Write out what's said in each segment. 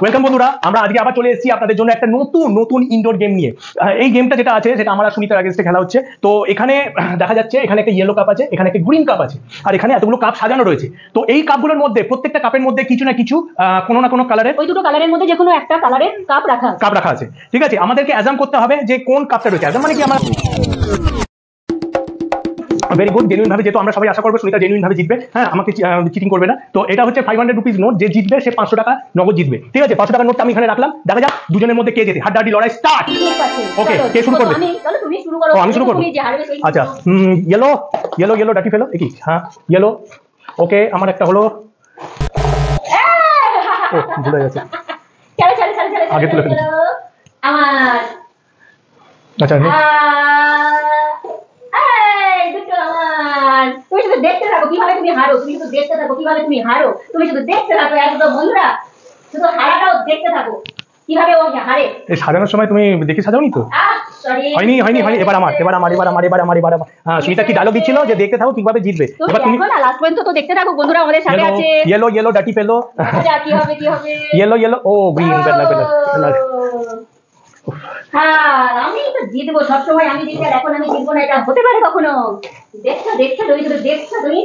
Welcome বন্ধুরা, আমরা আজকে আবার চলে এসেছি আপনাদের জন্য একটা নতুন ইনডোর গেম নিয়ে। এই গেমটা যেটা আছে সেটা আমার আর সুনিতার আগেস্টে খেলা হচ্ছে। তো এখানে দেখা যাচ্ছে এখানে একটা ইয়েলো কাপ আছে, এখানে একটা গ্রিন কাপ আছে, আর এখানে এতগুলো কাপ সাজানো রয়েছে। তো এই কাপগুলোর মধ্যে প্রত্যেকটা কাপের মধ্যে কিছু না কিছু কোনো না কোনো কালারের, ওই দুটো কালারের মধ্যে যে কোনো একটা কালারের কাপ রাখা আছে। ঠিক আছে, আমাদেরকে অ্যাজাম করতে হবে যে কোন কাপটা রয়েছে। অ্যাজাম মানে কি আমার ভেরি গুড, জেনুইন ভাবে, যেহেতু আমরা সবাই আশা করবো সুনিতা জেনুইন ভাবে জিতবে। হ্যাঁ, আমাকে চিটিং করবে না। তো এটা হচ্ছে 500 রুপিস নোট, যে জিতবে সে 500 টাকা নগদ জিতবে। ঠিক আছে, 500 টাকার নোটটা আমি এখানে রাখলাম, দেখা যাক দুজনের মধ্যে কে জেতে। হাড্ডাহাড্ডি লড়াই স্টার্ট। ওকে, কে শুরু করবে? তুমি শুরু করো। আমি শুরু করবো। আচ্ছা, ইয়েলো ডাটি ফেলো। কি? হ্যাঁ, ইয়েলো। ওকে, আমার একটা হলো। ও, ভুলে গেছে। আগে তুলে ফেলেছি। আমার আচ্ছা, তুমি শুধু দেখতে থাকো কিভাবে তুমি হারো, তুমি শুধু দেখতে থাকো কিভাবে তুমি হারো, তুমি শুধু দেখতে থাকো। একদম বন্ধুরা, শুধু হারাটাও দেখতে থাকো কিভাবে ও হারে। এই সাজানোর সময় তুমি দেখে সাজাওনি তো? হয়নি। এবার আমার। হ্যাঁ, সুনিতা কি ডায়লগ দিচ্ছিল যে দেখতে থাকো কিভাবে জিতবে। এবার তুমি লাস্ট পর্যন্ত তো দেখতে থাকো বন্ধুরা, আমাদের সাথে আছে। ইয়েলো ডাটি ফেলো। কি হবে ইয়েলো। ও গ্রিন, বেলা। হ্যাঁ, আমি তো জিতবো সবসময়, আমি জিতবো। এখন আমি জিতবো না, এটা হতে পারে কখনো? দেখছো তুমি শুধু দেখছো, তুমি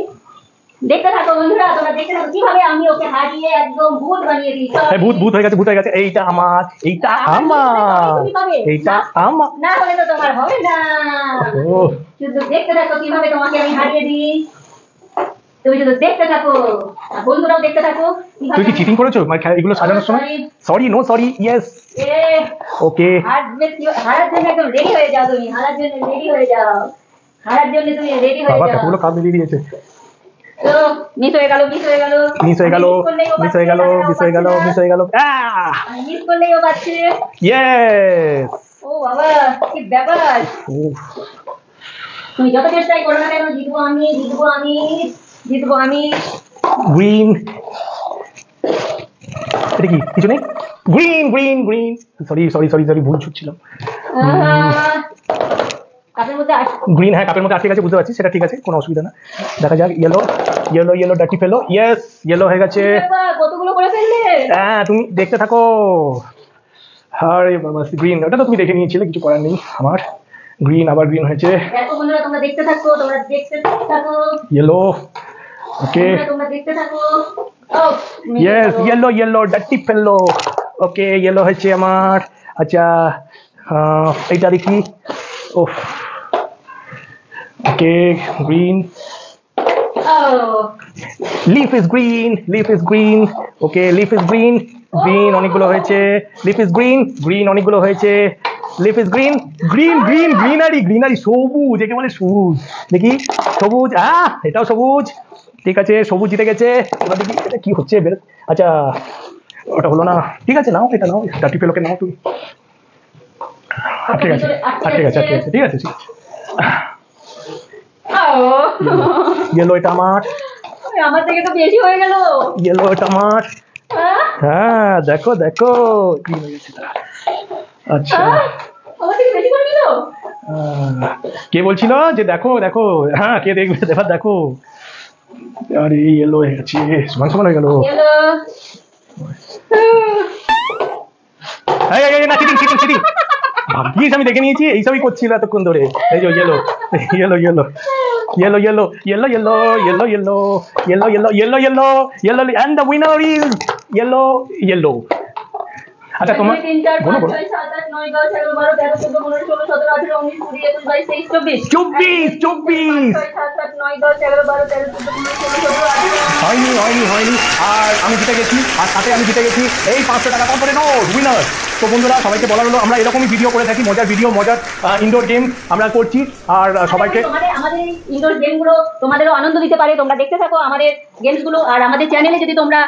দেখতে থাকো বন্ধুরা, তোমরা দেখতে থাকো কিভাবে আমি ওকে হারিয়ে একদম ভূত বানিয়ে দিই। ভূত হয়ে গেছে। এইটা আমার, এইটা আমার না হলে তো তোমার হবে না। শুধু দেখতে থাকো কিভাবে তোমাকে আমি হারিয়ে দিই। তুমি শুধু দেখতে থাকো, বন্ধুরাও দেখতে থাকো। তুই কি চিটিং করেছো এগুলো সাজানোর সময়? Sorry, yes. ওকে, হারার জন্য একদম রেডি হয়ে যাও। তুমি হারার জন্য রেডি হয়ে যাও। বাবা কতগুলো কাপ দিয়ে দিয়েছে। তো মিস হয়ে গেল। মিস হয়ে গেল। মিস করলেই ও পাচ্ছে। ইয়েস। ও বাবা, কি ব্যাপার! তুমি যত চেষ্টাই করো না কেন, জিতবো আমি। গ্রিন। এটা কি? কিছু নেই। গ্রিন। সরি, ভুল ছুটছিলাম। গ্রিন, হ্যাঁ কাপের মধ্যে আটকে গেছে, বুঝতে পারছি। সেটা ঠিক আছে, কোনো অসুবিধা না। দেখা যাক। ইয়েলো ডাটি ফেলো। ইয়েস, ইয়েলো হয়ে গেছে। কতগুলো করে ফেললে? হ্যাঁ, তুমি দেখতে থাকো। আরে বাবা, গ্রিন, ওটা তো তুমি দেখে নিয়েছিলে, কিছু করার নেই। আমার গ্রিন, আবার গ্রিন হয়েছে। দেখো বন্ধুরা, তোমরা দেখতে থাকো। ইয়েলো। ওকে, তোমরা দেখতে থাকো। ইয়েস, ইয়েলো ডাটি ফেলো। ওকে, ইয়েলো হয়েছে আমার। আচ্ছা, এইটা দেখি। Oh, okay, green. Leaf is green. Okay, leaf is green. Green অনেকগুলো হয়েছে। লিফ ইজ গ্রিন অনেকগুলো হয়েছে। Leaf is greenery. সবুজ, একে বলে সবুজ। দেখি, সবুজ। এটাও সবুজ। ঠিক আছে, সবুজ জিতে গেছে। এবার দেখি এটা কি হচ্ছে। আচ্ছা, ওটা হলো না। ঠিক আছে, নাও, এটা নাও। ডাটি ফেলোকে নাও তুমি। ঠিক আছে। ইয়েলো, এটা আমার থেকে তো বেশি হয়ে গেল। ইয়েলো, এটা আমার। হ্যাঁ, দেখো গ্রিন হয়ে গেছে। আচ্ছা, কে বলছিল যে দেখো? হ্যাঁ, কে দেখবে? এবার দেখো। আরে ইয়েলো হয়ে গেছে, সমান হয়ে গেল। না, চিটিং। ভাগ্যিস আমি দেখে নিয়েছি, এইসবই করছিল এতক্ষণ ধরে। এই যে yellow. And the winner is yellow. আচ্ছা, তোমার বলো। 24 হয়নি। আর আমি জিতে গেছি, এই 500 টাকা তারপরে উইনার। তো বন্ধুরা, সবাইকে বলা হলো, আমরা এরকমই ভিডিও করে থাকি, মজার ইনডোর গেম আমরা করছি। আর সবাইকে আমাদের ইনডোর গেমগুলো তোমাদেরও আনন্দ দিতে পারে। তোমরা দেখতে থাকো আমাদের গেমসগুলো। আর আমাদের চ্যানেলে যদি তোমরা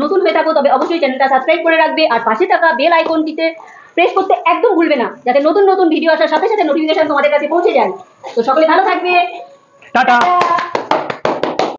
নতুন হয়ে থাকো, তবে অবশ্যই চ্যানেলটা সাবস্ক্রাইব করে রাখবে। আর পাশে থাকা বেল আইকনটিতে প্রেস করতে একদম ভুলবে না, যাতে নতুন ভিডিও আসার সাথে সাথে নোটিফিকেশন তোমাদের কাছে পৌঁছে যায়। তো সকলে ভালো থাকবে। টাটা।